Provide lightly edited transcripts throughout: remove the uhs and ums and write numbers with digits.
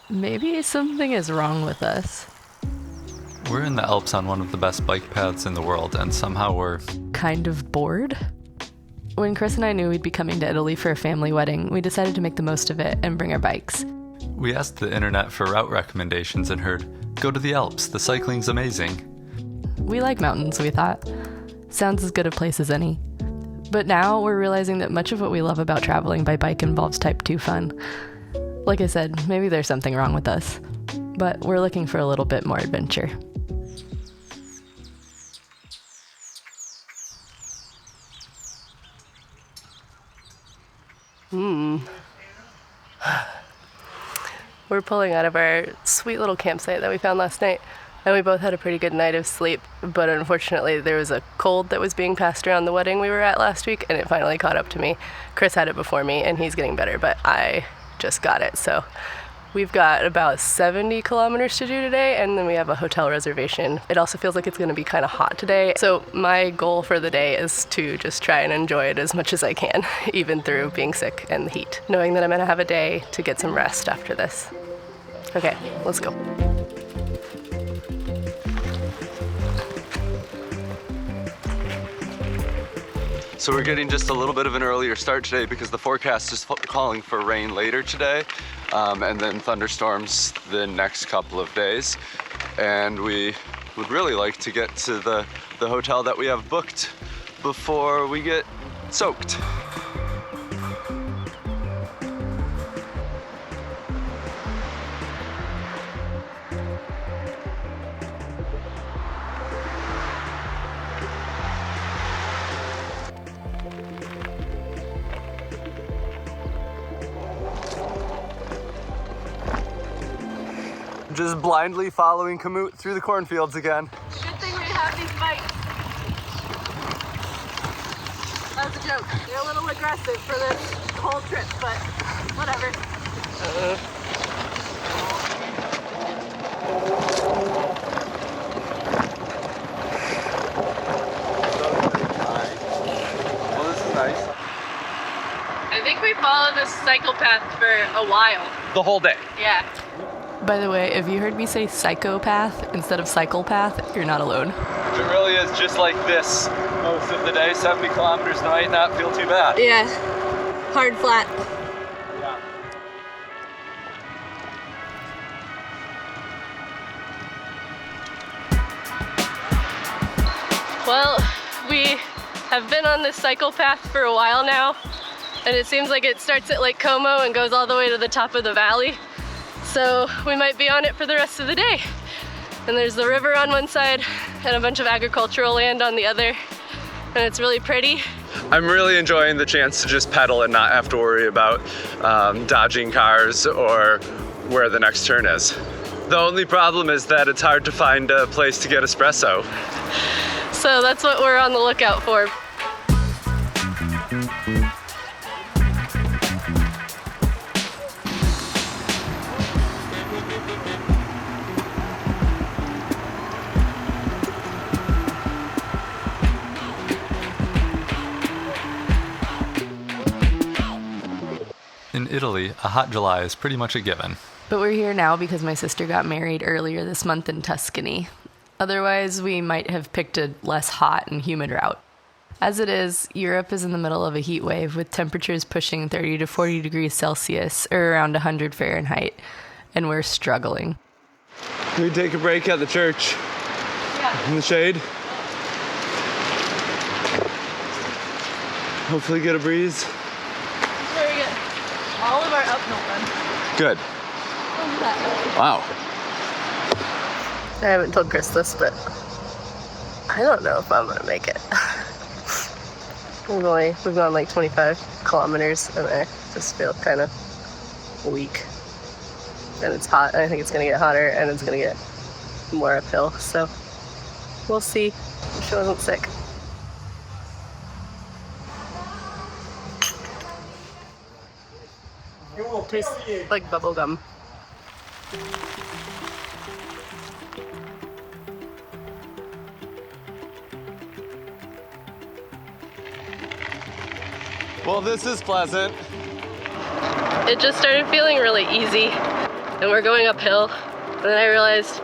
Maybe something is wrong with us. We're in the Alps on one of the best bike paths in the world, and somehow we're Kind of bored? When Chris and I knew we'd be coming to Italy for a family wedding, we decided to make the most of it and bring our bikes. We asked the internet for route recommendations and heard, go to the Alps, the cycling's amazing. We like mountains, we thought. Sounds as good a place as any. But now we're realizing that much of what we love about traveling by bike involves type 2 fun. Like I said, maybe there's something wrong with us. But we're looking for a little bit more adventure. We're pulling out of our sweet little campsite that we found last night, and we both had a pretty good night of sleep, but unfortunately there was a cold that was being passed around the wedding we were at last week, and it finally caught up to me. Chris had it before me, and he's getting better, but I just got it. So we've got about 70 kilometers to do today, and then we have a hotel reservation. It also feels like it's going to be kind of hot today, so my goal for the day is to just try and enjoy it as much as I can, even through being sick and the heat, knowing that I'm going to have a day to get some rest after this. Okay, let's go. So we're getting just a little bit of an earlier start today because the forecast is calling for rain later today, and then thunderstorms the next couple of days. And we would really like to get to the hotel that we have booked before we get soaked. Just blindly following Kamut through the cornfields again. Good thing we have these bikes. That was a joke. They're a little aggressive for this whole trip, but whatever. Well, this is nice. I think we followed this cycle path for a while. The whole day. Yeah. By the way, if you heard me say psychopath instead of cycle path, you're not alone. It really is just like this most of the day. 70 kilometers might not feel too bad. Yeah. Hard flat. Yeah. Well, we have been on this cycle path for a while now, and it seems like it starts at Lake Como and goes all the way to the top of the valley. So we might be on it for the rest of the day. And there's the river on one side and a bunch of agricultural land on the other, and it's really pretty. I'm really enjoying the chance to just pedal and not have to worry about dodging cars or where the next turn is. The only problem is that it's hard to find a place to get espresso. So that's what we're on the lookout for. In Italy, a hot July is pretty much a given. But we're here now because my sister got married earlier this month in Tuscany. Otherwise, we might have picked a less hot and humid route. As it is, Europe is in the middle of a heat wave with temperatures pushing 30 to 40 degrees Celsius or around 100 Fahrenheit, and we're struggling. Can we take a break at the church? Yeah. In the shade? Hopefully get a breeze. Very good. All of our uphill runs. Good. Wow. I haven't told Chris this, but I don't know if I'm gonna make it. We've gone like 25 kilometers and I just feel kind of weak. And it's hot, and I think it's gonna get hotter, and it's gonna get more uphill, so we'll see. Wish I wasn't sick. It tastes like bubble gum. Well, this is pleasant. It just started feeling really easy. and we're going uphill. And then I realized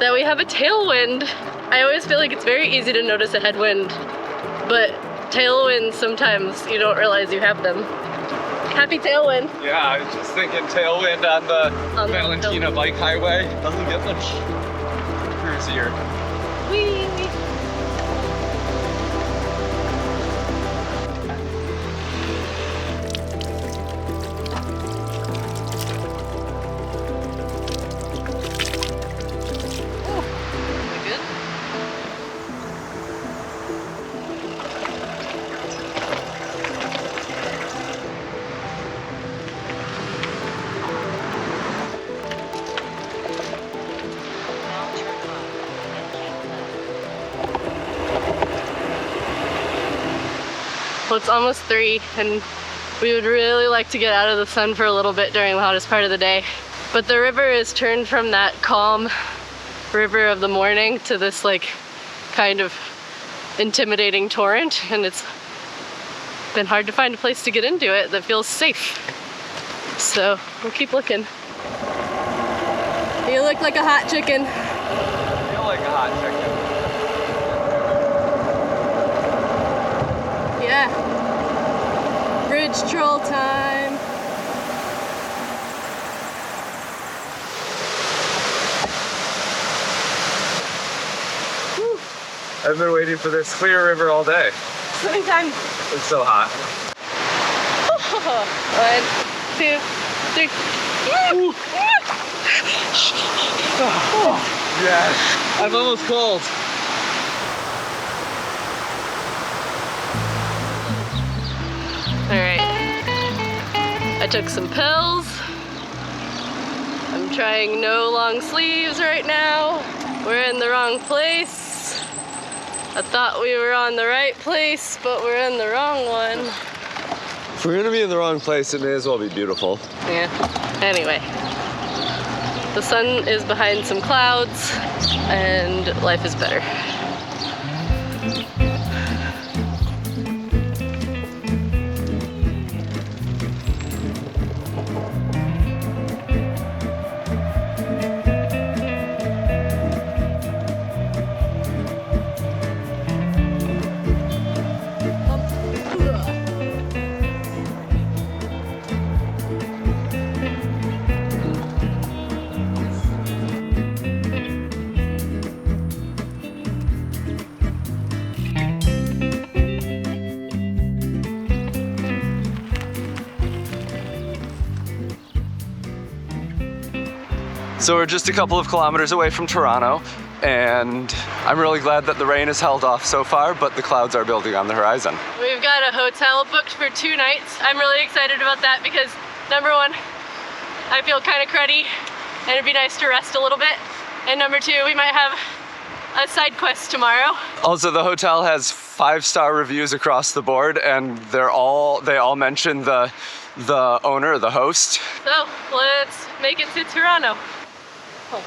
that we have a tailwind. I always feel like it's very easy to notice a headwind, but tailwinds, sometimes you don't realize you have them. Happy tailwind. Yeah, I was just thinking tailwind on the Valentina bike highway. Doesn't get much cruisier. Whee! Well, it's almost 3 and we would really like to get out of the sun for a little bit during the hottest part of the day. But the river is turned from that calm river of the morning to this like kind of intimidating torrent, and it's been hard to find a place to get into it that feels safe. So we'll keep looking. You look like a hot chicken. I feel like a hot chicken. Yeah. Bridge troll time. Whew. I've been waiting for this clear river all day. Swimming time. It's so hot. 1, 2, 3. Yes, I'm almost cold. All right. I took some pills. I'm trying no long sleeves right now. We're in the wrong place. I thought we were on the right place, but we're in the wrong one. If we're gonna be in the wrong place, it may as well be beautiful. Yeah. Anyway. The sun is behind some clouds, and life is better. So we're just a couple of kilometers away from Toronto, and I'm really glad that the rain has held off so far, but the clouds are building on the horizon. We've got a hotel booked for 2 nights. I'm really excited about that because number 1, I feel kind of cruddy and it'd be nice to rest a little bit. And number 2, we might have a side quest tomorrow. Also, the hotel has 5-star reviews across the board, and they all mention the owner, the host. So let's make it to Toronto. Oh.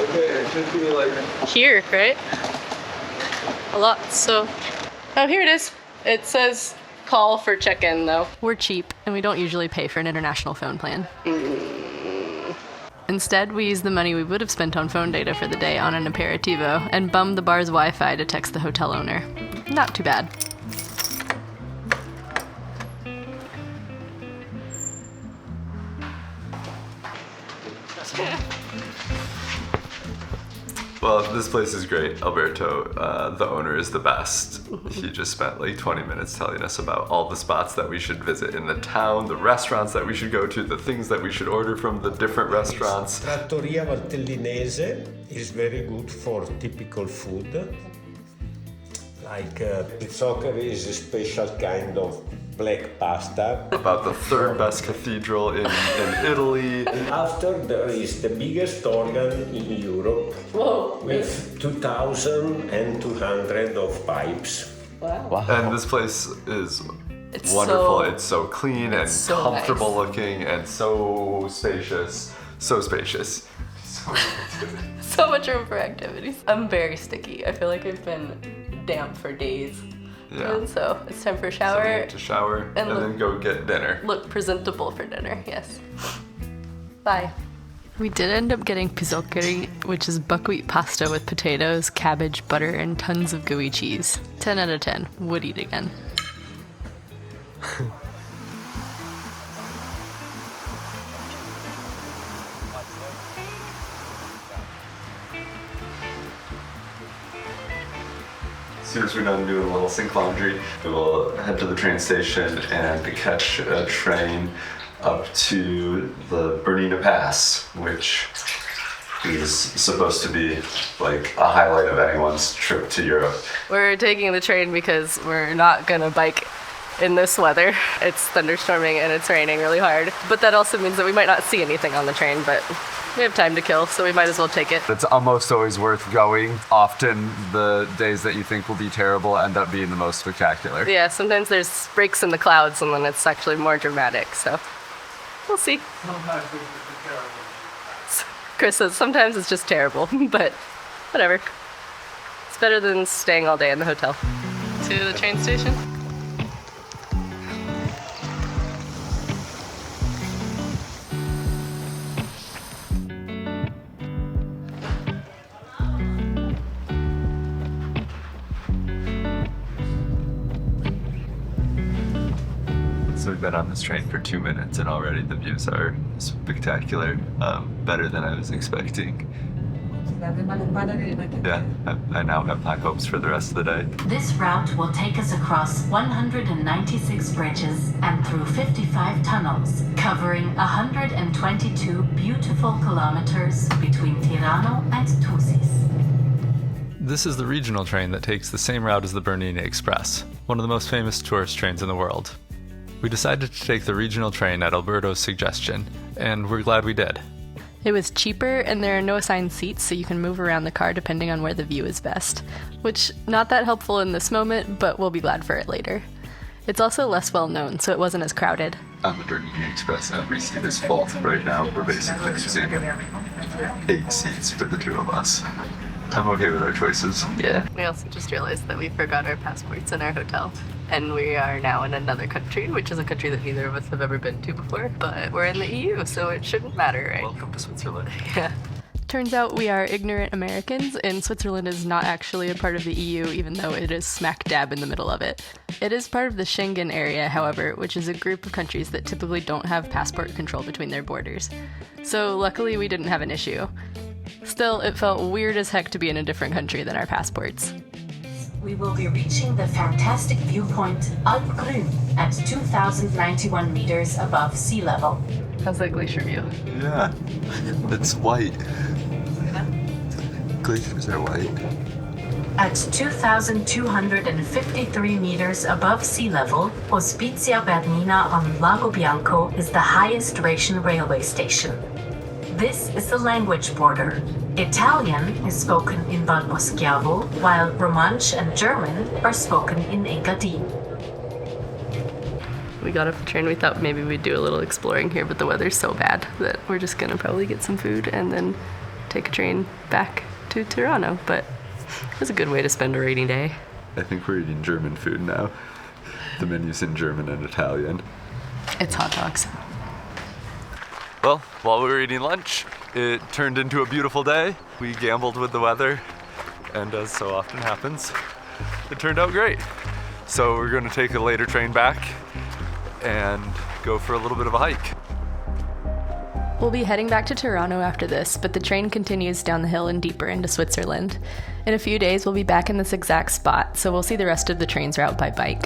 Okay, it should be like Here, right? A lot, so. Oh, here it is. It says call for check-in though. We're cheap, and we don't usually pay for an international phone plan. Instead, we use the money we would have spent on phone data for the day on an aperitivo and bummed the bar's Wi-Fi to text the hotel owner. Not too bad. Well, this place is great. Alberto, the owner, is the best. He just spent like 20 minutes telling us about all the spots that we should visit in the town, the restaurants that we should go to, the things that we should order from the different restaurants. Trattoria Valtellinese is very good for typical food. Like pizzoccheri is a special kind of black pasta. About the third best cathedral in Italy. And after there is the biggest organ in Europe. Whoa. With 2,200 of pipes. Wow. And this place is It's wonderful. so- It's so clean and so comfortable nice. looking and so spacious. So spacious. So much room for activities. I'm very sticky. I feel like I've been damp for days. Yeah. And so it's time for a So shower. we need to shower and then go get dinner. Look presentable for dinner, yes. Bye. We did end up getting pisokeri, which is buckwheat pasta with potatoes, cabbage, butter, and tons of gooey cheese. 10 out of 10. Would eat again. As soon as we're done doing a little sink laundry, we will head to the train station and catch a train up to the Bernina Pass, which is supposed to be like a highlight of anyone's trip to Europe. We're taking the train because we're not gonna bike in this weather. It's thunderstorming and it's raining really hard. But that also means that we might not see anything on the train, but we have time to kill, so we might as well take it. It's almost always worth going. Often the days that you think will be terrible end up being the most spectacular. Yeah, sometimes there's breaks in the clouds and then it's actually more dramatic, so we'll see. Chris says sometimes it's just terrible, but whatever. It's better than staying all day in the hotel. To the train station. So we've been on this train for 2 minutes and already the views are spectacular, better than I was expecting. Yeah, I now have high hopes for the rest of the day. This route will take us across 196 bridges and through 55 tunnels, covering 122 beautiful kilometers between Tirano and Thusis. This is the regional train that takes the same route as the Bernina Express, one of the most famous tourist trains in the world. We decided to take the regional train at Alberto's suggestion, and we're glad we did. It was cheaper, and there are no assigned seats, so you can move around the car depending on where the view is best. Which, not that helpful in this moment, but we'll be glad for it later. It's also less well known, so it wasn't as crowded. On the Bernina Express, and we see this fault right now. We're basically using 8 seats for the two of us. I'm okay with our choices. Yeah. We also just realized that we forgot our passports in our hotel. And we are now in another country, which is a country that neither of us have ever been to before. But we're in the EU, so it shouldn't matter, right? Welcome to Switzerland. Yeah. Turns out we are ignorant Americans, and Switzerland is not actually a part of the EU, even though it is smack dab in the middle of it. It is part of the Schengen area, however, which is a group of countries that typically don't have passport control between their borders. So luckily we didn't have an issue. Still, it felt weird as heck to be in a different country than our passports. We will be reaching the fantastic viewpoint Alpgrün at 2,091 meters above sea level. How's that glacier view? Yeah, it's white. Glaciers are white. At 2,253 meters above sea level, Ospizia Bernina on Lago Bianco is the highest Dacian railway station. This is the language border. Italian is spoken in Valboschiavo, while Romansh and German are spoken in Engadin. We got off the train, we thought maybe we'd do a little exploring here, but the weather's so bad that we're just gonna probably get some food and then take a train back to Tirano. But it was a good way to spend a rainy day. I think we're eating German food now. The menu's in German and Italian. It's hot dogs. Well, while we were eating lunch, it turned into a beautiful day. We gambled with the weather, and as so often happens, it turned out great. So we're going to take a later train back and go for a little bit of a hike. We'll be heading back to Tirano after this, but the train continues down the hill and deeper into Switzerland. In a few days, we'll be back in this exact spot, so we'll see the rest of the train's route by bike.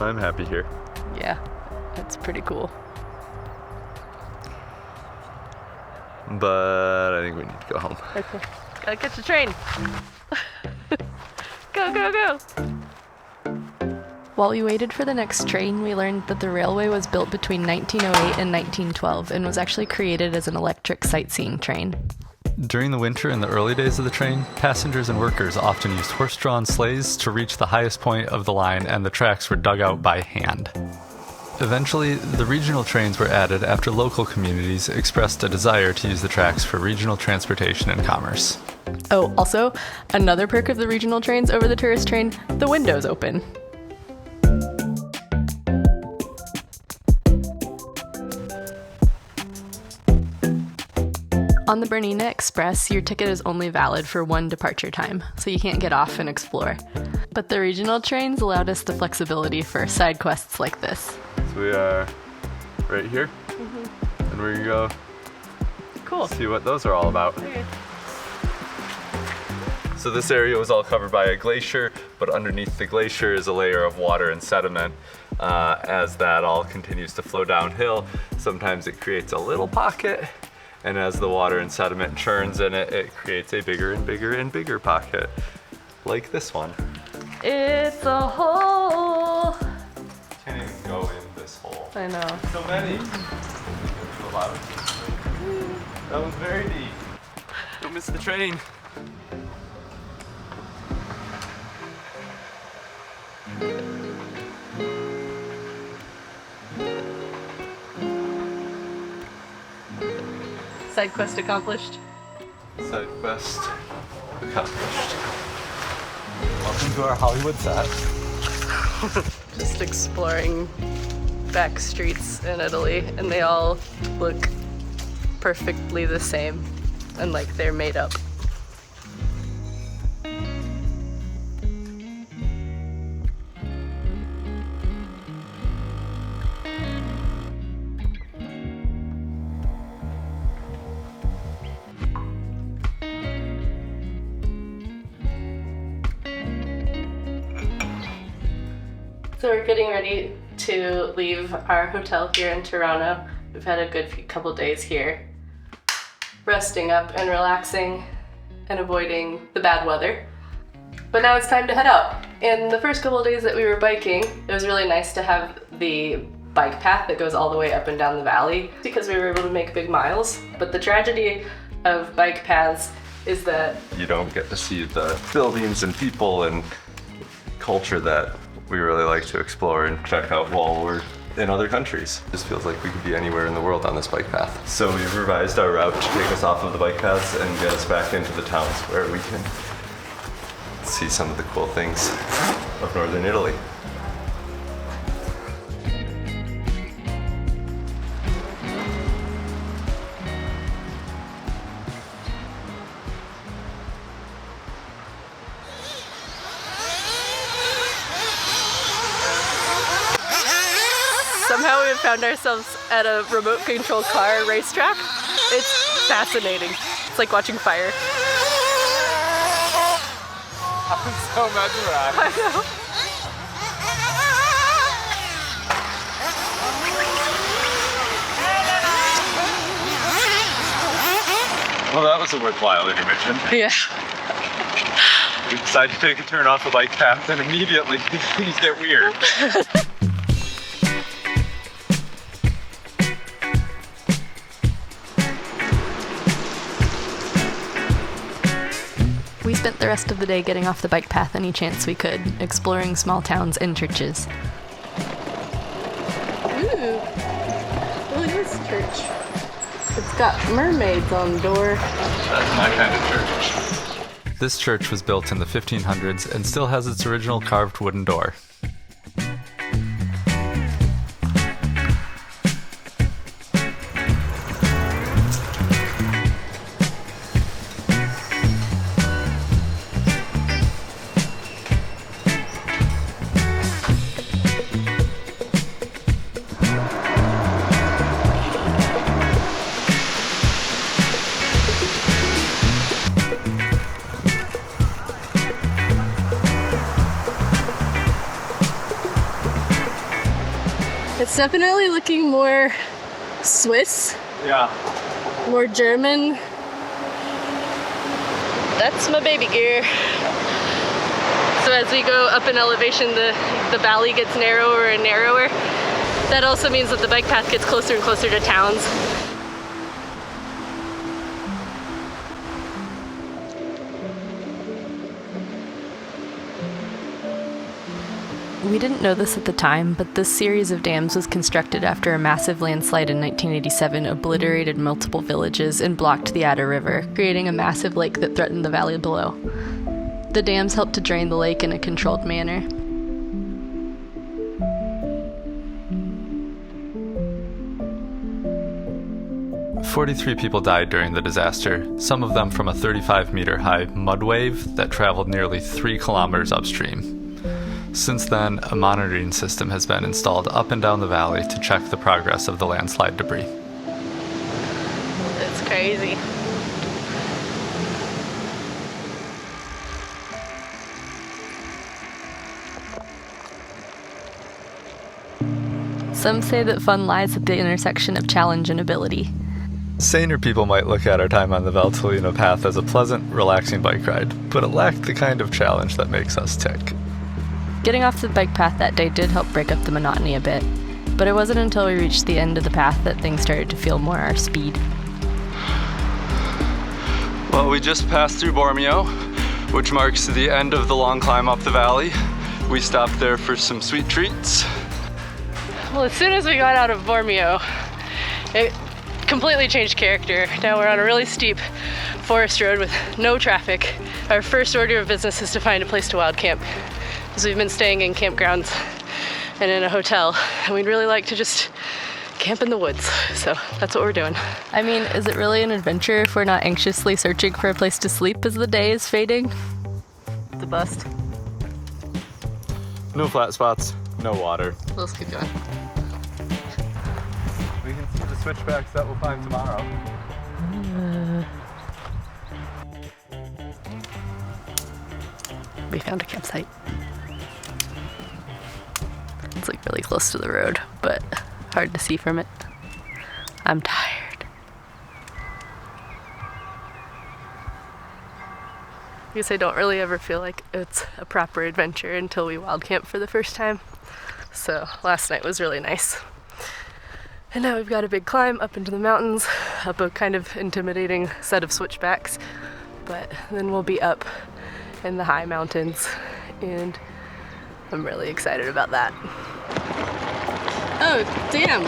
I'm happy here. Yeah, that's pretty cool. But I think we need to go home. Okay, gotta catch the train. Go, go, go. While we waited for the next train, we learned that the railway was built between 1908 and 1912 and was actually created as an electric sightseeing train. During the winter and the early days of the train, passengers and workers often used horse-drawn sleighs to reach the highest point of the line, and the tracks were dug out by hand. Eventually, the regional trains were added after local communities expressed a desire to use the tracks for regional transportation and commerce. Oh, also, another perk of the regional trains over the tourist train, the windows open. On the Bernina Express, your ticket is only valid for one departure time, so you can't get off and explore. But the regional trains allowed us the flexibility for side quests like this. So we are right here, and we're gonna go Cool. see what those are all about. Okay. So this area was all covered by a glacier, but underneath the glacier is a layer of water and sediment. As that all continues to flow downhill, sometimes it creates a little pocket, and as the water and sediment churns in it, it creates a bigger and bigger and bigger pocket, like this one. It's a hole. Can't even go in this hole. I know. So many. That was very deep. Don't miss the train. Side quest accomplished. Side quest accomplished. Welcome to our Hollywood set. Just exploring back streets in Italy, and they all look perfectly the same and like they're made up. So we're getting ready to leave our hotel here in Toronto. We've had a good couple days here, resting up and relaxing and avoiding the bad weather. But now it's time to head out. In the first couple of days that we were biking, it was really nice to have the bike path that goes all the way up and down the valley because we were able to make big miles. But the tragedy of bike paths is that You don't get to see the buildings and people and culture that we really like to explore and check out while we're in other countries. It just feels like we could be anywhere in the world on this bike path. So we've revised our route to take us off of the bike paths and get us back into the towns where we can see some of the cool things of northern Italy. Somehow we have found ourselves at a remote control car racetrack. It's fascinating. It's like watching fire. I'm so mesmerized. I know. Well, that was a worthwhile intermission. Yeah. We decided to take a turn off the bike path and immediately things get weird. We spent the rest of the day getting off the bike path any chance we could, exploring small towns and churches. Ooh. Look at this church. It's got mermaids on the door. That's my kind of church. This church was built in the 1500s and still has its original carved wooden door. It's definitely looking more Swiss, Yeah. more German. That's my baby gear. So as we go up in elevation, the valley gets narrower and narrower. That also means that the bike path gets closer and closer to towns. We didn't know this at the time, but this series of dams was constructed after a massive landslide in 1987 obliterated multiple villages and blocked the Adda River, creating a massive lake that threatened the valley below. The dams helped to drain the lake in a controlled manner. "43 people died during the disaster, some of them from a 35-meter-high mud wave that traveled nearly 3 kilometers upstream. Since then, a monitoring system has been installed up and down the valley to check the progress of the landslide debris." It's crazy. Some say that fun lies at the intersection of challenge and ability. Saner people might look at our time on the Valtellina path as a pleasant, relaxing bike ride, but it lacked the kind of challenge that makes us tick. Getting off the bike path that day did help break up the monotony a bit, but it wasn't until we reached the end of the path that things started to feel more our speed. Well, we just passed through Bormio, which marks the end of the long climb up the valley. We stopped there for some sweet treats. Well, as soon as we got out of Bormio, it completely changed character. Now we're on a really steep forest road with no traffic. Our first order of business is to find a place to wild camp, because we've been staying in campgrounds and in a hotel, and we'd really like to just camp in the woods. So that's what we're doing. I mean, is it really an adventure if we're not anxiously searching for a place to sleep as the day is fading? It's a bust. No flat spots, no water. Let's keep going. We can see the switchbacks that we'll find tomorrow. We found a campsite. It's like really close to the road, but hard to see from it. I'm tired. I guess I don't really ever feel like it's a proper adventure until we wild camp for the first time. So last night was really nice. And now we've got a big climb up into the mountains, up a kind of intimidating set of switchbacks, but then we'll be up in the high mountains, and I'm really excited about that. Oh, damn.